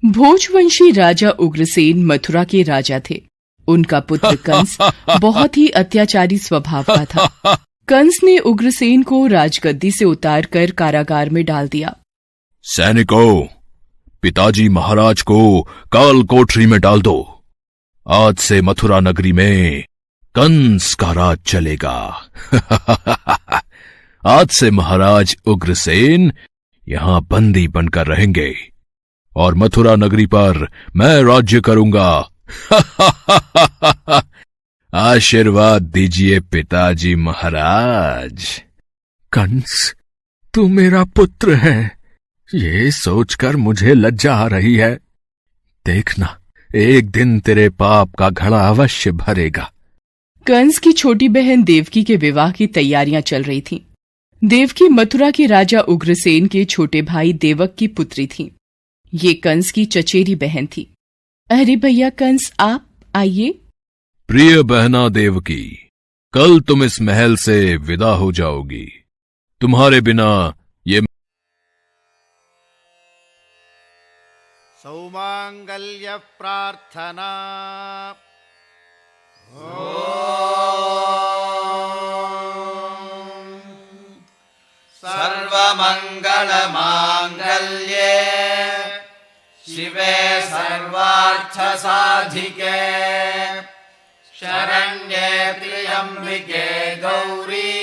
भोजवंशी राजा उग्रसेन मथुरा के राजा थे। उनका पुत्र कंस बहुत ही अत्याचारी स्वभाव का था। कंस ने उग्रसेन को राजगद्दी से उतारकर कारागार में डाल दिया। सैनिकों, पिताजी महाराज को काल कोठरी में डाल दो। आज से मथुरा नगरी में कंस का राज चलेगा। आज से महाराज उग्रसेन यहां बंदी बनकर रहेंगे और मथुरा नगरी पर मैं राज्य करूंगा। आशीर्वाद दीजिए पिताजी महाराज। कंस, तू मेरा पुत्र है, ये सोचकर मुझे लज्जा आ रही है। देखना, एक दिन तेरे पाप का घड़ा अवश्य भरेगा। कंस की छोटी बहन देवकी के विवाह की तैयारियां चल रही थीं। देवकी मथुरा के राजा उग्रसेन के छोटे भाई देवक की पुत्री थी। ये कंस की चचेरी बहन थी। अरे भैया कंस, आप आइए। प्रिय बहना देवकी, कल तुम इस महल से विदा हो जाओगी। तुम्हारे बिना ये सौमांगल्य प्रार्थना। सर्वमंगल मांगल्ये शिवे सर्वार्थ साधिके शरण्ये त्र्यंबिके गौरी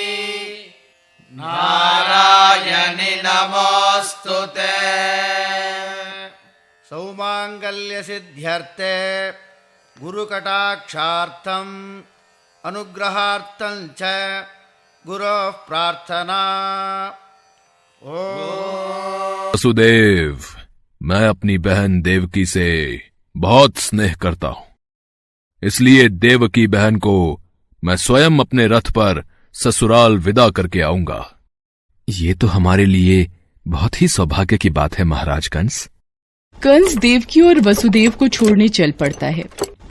नारायणि नमोस्तुते। सौमांगल्य सिद्ध्यर्थे गुरुकटाक्षार्थम अनुग्रहार्थं च गुरोः प्रार्थना। वसुदेव, मैं अपनी बहन देवकी से बहुत स्नेह करता हूं, इसलिए देवकी बहन को मैं स्वयं अपने रथ पर ससुराल विदा करके आऊंगा। ये तो हमारे लिए बहुत ही सौभाग्य की बात है महाराज कंस। कंस देवकी और वसुदेव को छोड़ने चल पड़ता है।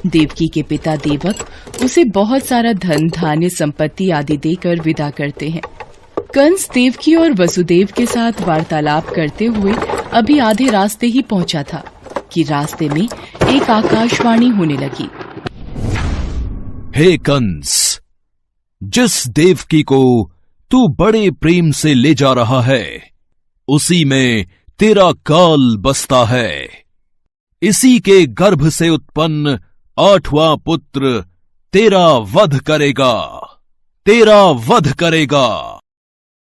देवकी के पिता देवक उसे बहुत सारा धन धान्य संपत्ति आदि देकर विदा करते हैं। कंस देवकी और वसुदेव के साथ वार्तालाप करते हुए अभी आधे रास्ते ही पहुंचा था कि रास्ते में एक आकाशवाणी होने लगी। हे कंस, जिस देवकी को तू बड़े प्रेम से ले जा रहा है, उसी में तेरा काल बसता है। इसी के गर्भ से उत्पन्न 8वां पुत्र तेरा वध करेगा, तेरा वध करेगा।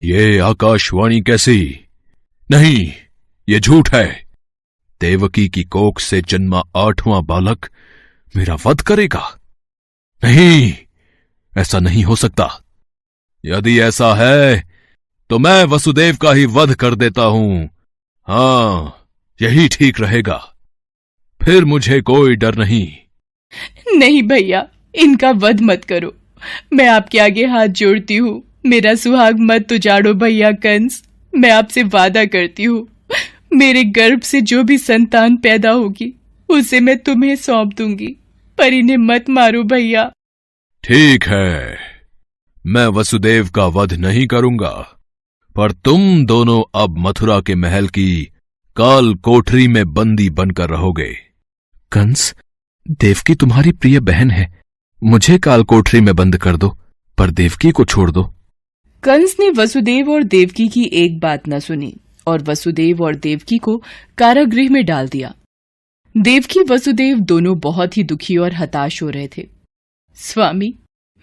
ये आकाशवाणी कैसी? नहीं, ये झूठ है। देवकी की कोख से जन्मा 8वां बालक मेरा वध करेगा? नहीं, ऐसा नहीं हो सकता। यदि ऐसा है तो मैं वसुदेव का ही वध कर देता हूं। हाँ, यही ठीक रहेगा। फिर मुझे कोई डर नहीं। नहीं भैया, इनका वध मत करो। मैं आपके आगे हाथ जोड़ती हूँ। मेरा सुहाग मत उजाड़ो भैया कंस। मैं आपसे वादा करती हूँ, मेरे गर्भ से जो भी संतान पैदा होगी उसे मैं तुम्हें सौंप दूंगी, पर इन्हें मत मारो भैया। ठीक है, मैं वसुदेव का वध नहीं करूंगा, पर तुम दोनों अब मथुरा के महल की काल कोठरी में बंदी बनकर रहोगे। कंस, देवकी तुम्हारी प्रिय बहन है, मुझे काल कोठरी में बंद कर दो, पर देवकी को छोड़ दो। कंस ने वसुदेव और देवकी की एक बात न सुनी और वसुदेव और देवकी को कारागृह में डाल दिया। देवकी वसुदेव दोनों बहुत ही दुखी और हताश हो रहे थे। स्वामी,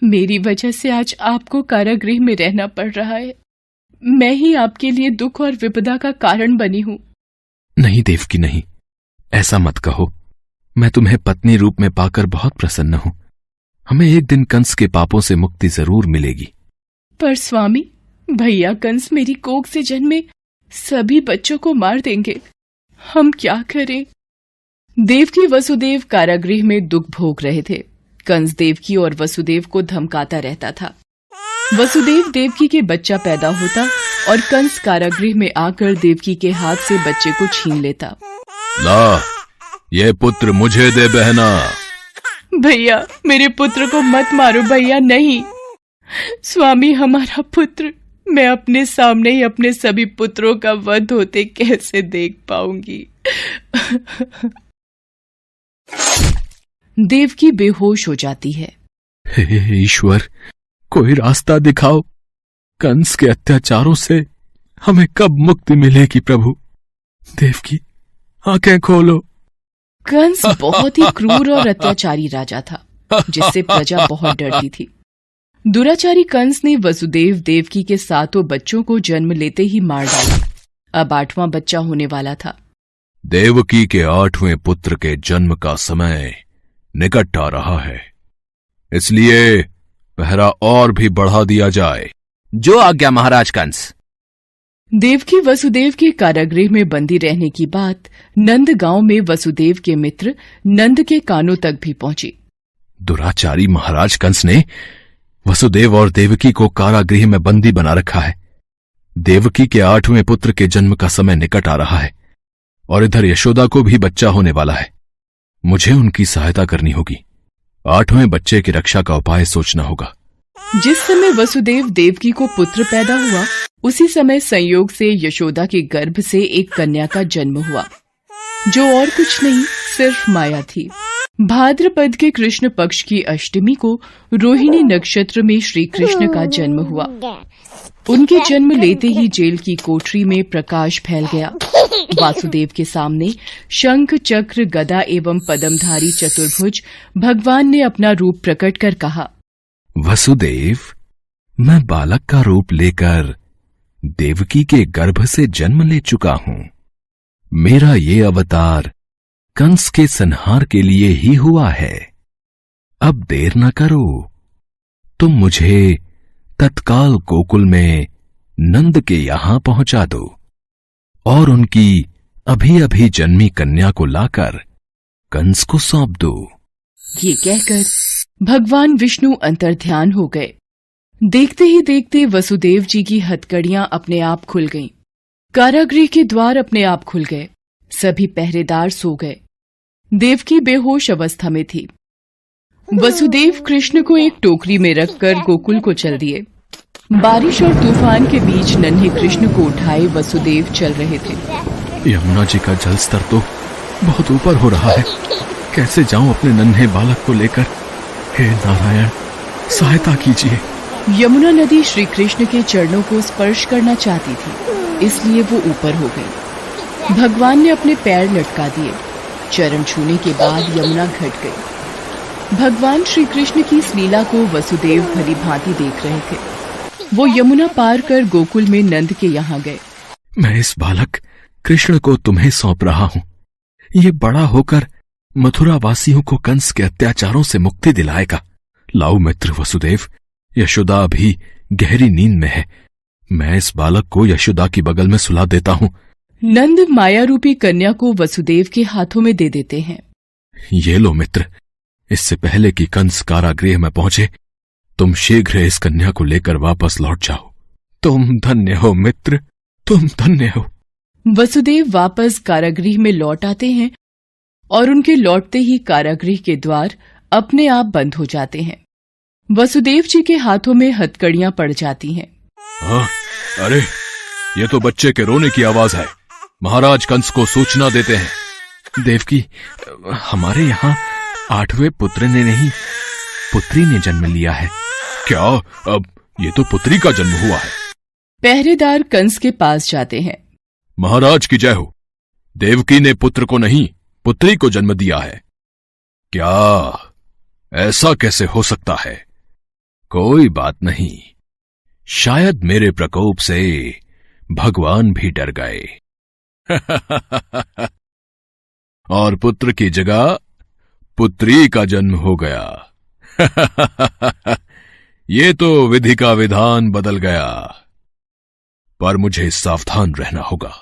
मेरी वजह से आज आपको कारागृह में रहना पड़ रहा है। मैं ही आपके लिए दुख और विपदा का कारण बनी हूँ। नहीं देवकी, नहीं, ऐसा मत कहो। मैं तुम्हें पत्नी रूप में पाकर बहुत प्रसन्न हूं। हमें एक दिन कंस के पापों से मुक्ति जरूर मिलेगी। पर स्वामी, भैया कंस मेरी कोख से जन्मे सभी बच्चों को मार देंगे। हम क्या करें? देवकी वसुदेव कारागृह में दुख भोग रहे थे। कंस देवकी और वसुदेव को धमकाता रहता था। वसुदेव देवकी के बच्चा पैदा होता और कंस कारागृह में आकर देवकी के हाथ से बच्चे को छीन लेता। ला, ये पुत्र मुझे दे बहना। भैया, मेरे पुत्र को मत मारो भैया। नहीं स्वामी, हमारा पुत्र, मैं अपने सामने ही अपने सभी पुत्रों का वध होते कैसे देख पाऊंगी? देवकी बेहोश हो जाती है। हे ईश्वर, कोई रास्ता दिखाओ। कंस के अत्याचारों से हमें कब मुक्ति मिलेगी प्रभु? देवकी, आंखें खोलो। कंस बहुत ही क्रूर और अत्याचारी राजा था, जिससे प्रजा बहुत डरती थी। दुराचारी कंस ने वसुदेव देवकी के 7 बच्चों को जन्म लेते ही मार डाला। अब 8वां बच्चा होने वाला था। देवकी के 8वें पुत्र के जन्म का समय निकट आ रहा है, इसलिए पहरा और भी बढ़ा दिया जाए। जो आज्ञा महाराज कंस। देवकी वसुदेव के कारागृह में बंदी रहने की बात नंद गांव में वसुदेव के मित्र नंद के कानों तक भी पहुंची। दुराचारी महाराज कंस ने वसुदेव और देवकी को कारागृह में बंदी बना रखा है। देवकी के 8वें पुत्र के जन्म का समय निकट आ रहा है और इधर यशोदा को भी बच्चा होने वाला है। मुझे उनकी सहायता करनी होगी। 8वें बच्चे की रक्षा का उपाय सोचना होगा। जिस समय वसुदेव देवकी को पुत्र पैदा हुआ, उसी समय संयोग से यशोदा के गर्भ से एक कन्या का जन्म हुआ, जो और कुछ नहीं सिर्फ माया थी। भाद्रपद के कृष्ण पक्ष की अष्टमी को रोहिणी नक्षत्र में श्री कृष्ण का जन्म हुआ। उनके जन्म लेते ही जेल की कोठरी में प्रकाश फैल गया। वासुदेव के सामने शंख चक्र गदा एवं पद्मधारी चतुर्भुज भगवान ने अपना रूप प्रकट कर कहा, वसुदेव, मैं बालक का रूप लेकर देवकी के गर्भ से जन्म ले चुका हूं। मेरा ये अवतार कंस के संहार के लिए ही हुआ है। अब देर न करो, तुम मुझे तत्काल गोकुल में नंद के यहां पहुंचा दो और उनकी अभी अभी जन्मी कन्या को लाकर कंस को सौंप दो। ये कहकर भगवान विष्णु अंतर्ध्यान हो गए। देखते ही देखते वसुदेव जी की हथकड़ियां अपने आप खुल गईं। कारागृह के द्वार अपने आप खुल गए। सभी पहरेदार सो गए। देवकी बेहोश अवस्था में थी। वसुदेव कृष्ण को एक टोकरी में रखकर गोकुल को चल दिए। बारिश और तूफान के बीच नन्हे कृष्ण को उठाए वसुदेव चल रहे थे। यमुना जी का जलस्तर तो बहुत ऊपर हो रहा है। कैसे जाऊं अपने नन्हे बालक को लेकर? हे नारायण, सहायता कीजिए। यमुना नदी श्री कृष्ण के चरणों को स्पर्श करना चाहती थी, इसलिए वो ऊपर हो गई। भगवान ने अपने पैर लटका दिए। चरण छूने के बाद यमुना घट गई। भगवान श्री कृष्ण की इस लीला को वसुदेव भली भांति देख रहे थे। वो यमुना पार कर गोकुल में नंद के यहाँ गए। मैं इस बालक कृष्ण को तुम्हें सौंप रहा हूं। ये बड़ा होकर मथुरा वासियों को कंस के अत्याचारों से मुक्ति दिलाएगा। लाओ मित्र वसुदेव, यशोदा अभी गहरी नींद में है। मैं इस बालक को यशोदा की बगल में सुला देता हूं। नंद माया रूपी कन्या को वसुदेव के हाथों में दे देते हैं। ये लो मित्र, इससे पहले कि कंस कारागृह में पहुंचे, तुम शीघ्र इस कन्या को लेकर वापस लौट जाओ। तुम धन्य हो मित्र, तुम धन्य हो। वसुदेव वापस कारागृह में लौट आते हैं और उनके लौटते ही कारागृह के द्वार अपने आप बंद हो जाते हैं। वसुदेव जी के हाथों में हथकड़ियां पड़ जाती हैं। हाँ, अरे ये तो बच्चे के रोने की आवाज है। महाराज कंस को सूचना देते हैं। देवकी, हमारे यहाँ 8वें पुत्र ने नहीं, पुत्री ने जन्म लिया है। क्या? अब ये तो पुत्री का जन्म हुआ है। पहरेदार कंस के पास जाते हैं। महाराज की जय हो। देवकी ने पुत्र को नहीं, पुत्री को जन्म दिया है। क्या? ऐसा कैसे हो सकता है? कोई बात नहीं, शायद मेरे प्रकोप से भगवान भी डर गए और पुत्र की जगह पुत्री का जन्म हो गया। ये तो विधि का विधान बदल गया, पर मुझे सावधान रहना होगा।